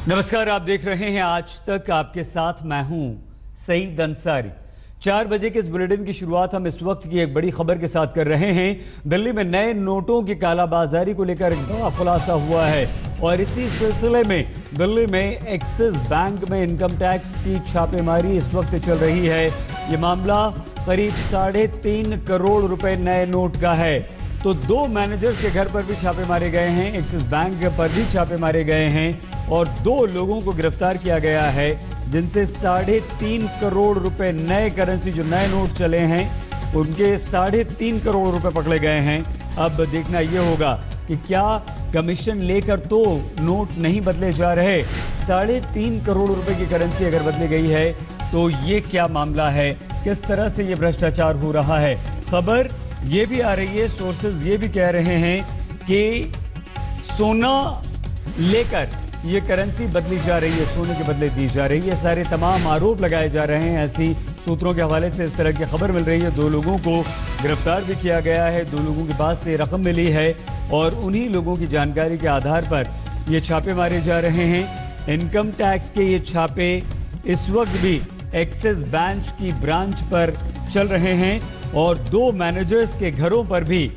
नमस्कार, आप देख रहे हैं आज तक। आपके साथ मैं हूं सईद अंसारी। 4 बजे के इस बुलेटिन की शुरुआत हम इस वक्त की एक बड़ी खबर के साथ कर रहे हैं। दिल्ली में नए नोटों की कालाबाजारी को लेकर एक बड़ा खुलासा हुआ है और इसी सिलसिले में दिल्ली में एक्सिस बैंक में इनकम टैक्स की छापेमारी इस वक्त चल रही है। ये मामला करीब 3.5 करोड़ रुपए नए नोट का है। तो 2 मैनेजर्स के घर पर भी छापे मारे गए हैं, एक्सिस बैंक पर भी छापे मारे गए हैं और 2 लोगों को गिरफ्तार किया गया है जिनसे 3.5 करोड़ रुपए नए करेंसी जो नए नोट चले हैं उनके 3.5 करोड़ रुपए पकड़े गए हैं। अब देखना यह होगा कि क्या कमीशन लेकर तो नोट नहीं बदले जा रहे। 3.5 करोड़ रुपए की करेंसी अगर बदली गई है तो ये क्या मामला है, किस तरह से ये भ्रष्टाचार हो रहा है। खबर ये भी आ रही है, सोर्सेज ये भी कह रहे हैं कि सोना लेकर ये करेंसी बदली जा रही है, सोने के बदले दी जा रही है। सारे तमाम आरोप लगाए जा रहे हैं। ऐसी सूत्रों के हवाले से इस तरह की खबर मिल रही है। 2 लोगों को गिरफ्तार भी किया गया है, 2 लोगों के पास से रकम मिली है और उन्हीं लोगों की जानकारी के आधार पर ये छापे मारे जा रहे हैं। इनकम टैक्स के ये छापे इस वक्त भी एक्सिस बैंक की ब्रांच पर चल रहे हैं और 2 मैनेजर्स के घरों पर भी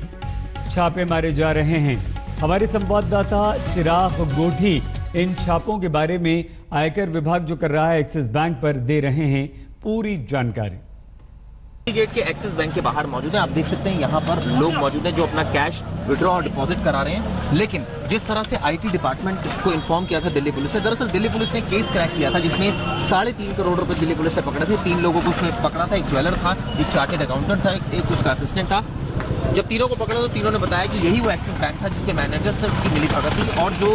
छापे मारे जा रहे हैं। हमारे संवाददाता चिराग गोठी इन छापों के बारे में आयकर विभाग जो कर रहा है एक्सिस बैंक पर दे रहे हैं पूरी जानकारी। गेट के एक्सिस बैंक के बाहर मौजूद है। आप देख सकते हैं यहाँ पर लोग मौजूद हैं जो अपना कैश विड्रॉ और डिपॉजिट करा रहे हैं। लेकिन जिस तरह से आईटी डिपार्टमेंट को इन्फॉर्म किया था दिल्ली पुलिस ने, दरअसल दिल्ली पुलिस ने केस क्रैक किया था जिसमें 3.5 करोड़ रुपए दिल्ली पुलिस ने पकड़े थे। 3 लोगों को उसमें पकड़ा था। एक ज्वेलर था, एक चार्टेड अकाउंटेंट था, एक उसका असिस्टेंट था। जब तीनों को पकड़ा तो तीनों ने बताया कि यही वो एक्सिस बैंक था जिसके मैनेजर से उनकी मिली भगत थी। और जो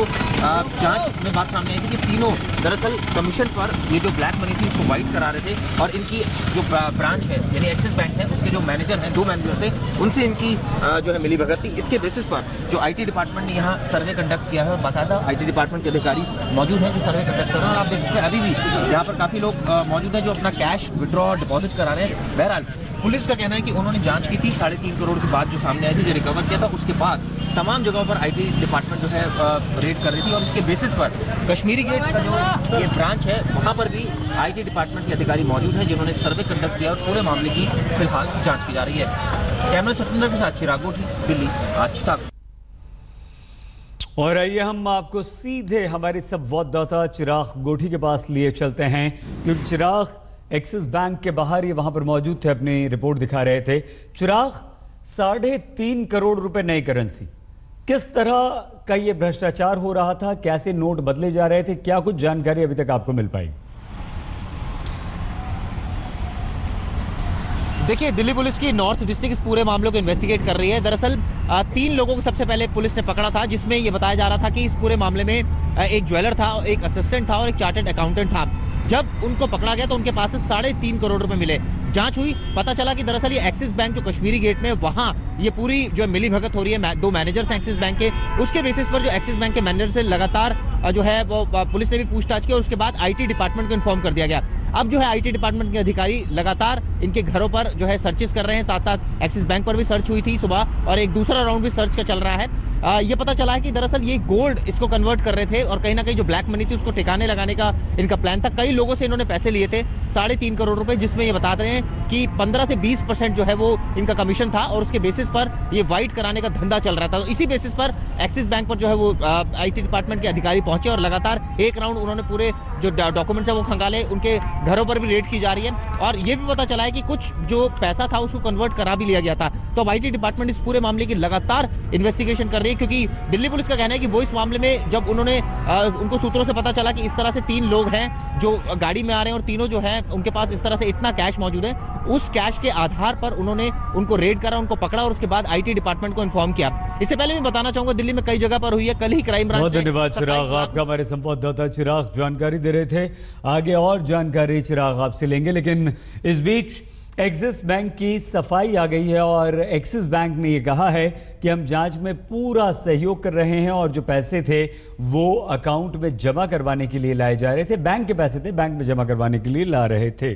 जांच में बात सामने आई थी कि तीनों दरअसल कमीशन पर ये जो ब्लैक मनी थी उसको वाइट करा रहे थे और इनकी जो ब्रांच है यानी एक्सिस बैंक है उसके जो मैनेजर हैं, 2 मैनेजर्स थे, उनसे इनकी जो है मिली भगत थी। इसके बेसिस पर जो आईटी डिपार्टमेंट ने यहाँ सर्वे कंडक्ट किया है और बाकायदा आईटी डिपार्टमेंट के अधिकारी मौजूद हैं जो सर्वे कंडक्ट कर रहे हैं। और आप देख सकते हैं अभी भी यहाँ पर काफ़ी लोग मौजूद हैं जो अपना कैश विड्रॉ और डिपॉजिट करा रहे हैं। बहरहाल पुलिस का कहना है कि उन्होंने जांच की थी, 3.5 करोड़ की बात जो सामने आई थी, जो रिकवर किया था, उसके बाद तमाम जगहों पर आईटी डिपार्टमेंट जो है रेड कर रही थी। और इसके बेसिस पर कश्मीरी गेट का जो ये ब्रांच है वहां पर भी आईटी डिपार्टमेंट के अधिकारी मौजूद हैं जिन्होंने सर्वे कंडक्ट किया और पूरे मामले की फिलहाल जांच की जा रही है। कैमरा सत्येंद्र के साथ चिराग गोठी, दिल्ली, आज तक। और आइए हम आपको सीधे हमारे संवाददाता चिराग गोठी के पास लिए चलते हैं क्योंकि चिराग एक्सिस बैंक के बाहर ये वहां पर मौजूद थे, अपनी रिपोर्ट दिखा रहे थे। चिराग, 3.5 करोड़ रुपए नई करेंसी, किस तरह का ये भ्रष्टाचार हो रहा था, कैसे नोट बदले जा रहे थे, क्या कुछ जानकारी अभी तक आपको मिल पाई? देखिए, दिल्ली पुलिस की नॉर्थ डिस्ट्रिक्ट इस पूरे मामले को इन्वेस्टिगेट कर रही है। दरअसल 3 लोगों को सबसे पहले पुलिस ने पकड़ा था जिसमें ये बताया जा रहा था कि इस पूरे मामले में एक ज्वेलर था, एक असिस्टेंट था और एक चार्टेड अकाउंटेंट था। जब उनको पकड़ा गया तो उनके पास से 3.5 करोड़ रुपए मिले। जांच हुई, पता चला कि दरअसल ये एक्सिस बैंक जो कश्मीरी गेट में वहां ये पूरी जो मिली भगत हो रही है 2 मैनेजर्स हैं एक्सिस बैंक के। उसके बेसिस पर जो एक्सिस बैंक के मैनेजर से लगातार जो है वो पुलिस ने भी पूछताछ की और उसके बाद आईटी डिपार्टमेंट को इन्फॉर्म कर दिया गया। अब जो है आईटी डिपार्टमेंट के अधिकारी लगातार इनके घरों पर जो है सर्चेस कर रहे हैं। साथ साथ एक्सिस बैंक पर भी सर्च हुई थी सुबह और एक दूसरा राउंड भी सर्च का चल रहा है। ये पता चला है कि दरअसल ये गोल्ड इसको कन्वर्ट कर रहे थे और कहीं ना कहीं जो ब्लैक मनी थी उसको ठिकाने लगाने का इनका प्लान था। कई लोगों से इन्होंने पैसे लिए थे, 3.5 करोड़ रुपए, जिसमें ये बता रहे हैं कि 15 से 20% जो है वो इनका कमीशन था और उसके बेसिस पर ये वाइट कराने का धंधा चल रहा था। तो इसी बेसिस पर एक्सिस बैंक पर जो है वो आईटी डिपार्टमेंट के अधिकारी पहुंचे और लगातार एक राउंड उन्होंने पूरे जो डॉक्यूमेंट्स है वो खंगाले। उनके घरों पर भी रेड की जा रही है और ये भी पता चला है कि कुछ जो पैसा था उसको कन्वर्ट करा भी लिया गया था। तो अब आईटी डिपार्टमेंट इस पूरे मामले की लगातार इन्वेस्टिगेशन कर रही है क्योंकि दिल्ली पुलिस का कहना है कि वो इस मामले में जब उन्होंने उनको सूत्रों से पता चला कि इस तरह से 3 लोग हैं जो गाड़ी में आ रहे हैं और तीनों जो है उनके पास इस तरह से इतना कैश मौजूद है, उस कैश के आधार पर उन्होंने उनको रेड करा, उनको पकड़ा और उसके बाद आईटी डिपार्टमेंट को इन्फॉर्म किया। इससे पहले मैं बताना चाहूंगा दिल्ली में कई जगह पर हुई है। कल ही क्राइम ब्रांच। बहुत धन्यवाद चिराग, आपका हमारे संवाददाता चिराग जानकारी दे रहे थे। आगे और जानकारी चिराग आपसे लेंगे, लेकिन इस बीच एक्सिस बैंक की सफाई आ गई है और एक्सिस बैंक ने यह कहा है कि हम जांच में पूरा सहयोग कर रहे हैं और जो पैसे थे वो अकाउंट में जमा करवाने के लिए लाए जा रहे थे, बैंक के पैसे थे, बैंक में जमा करवाने के लिए ला रहे थे।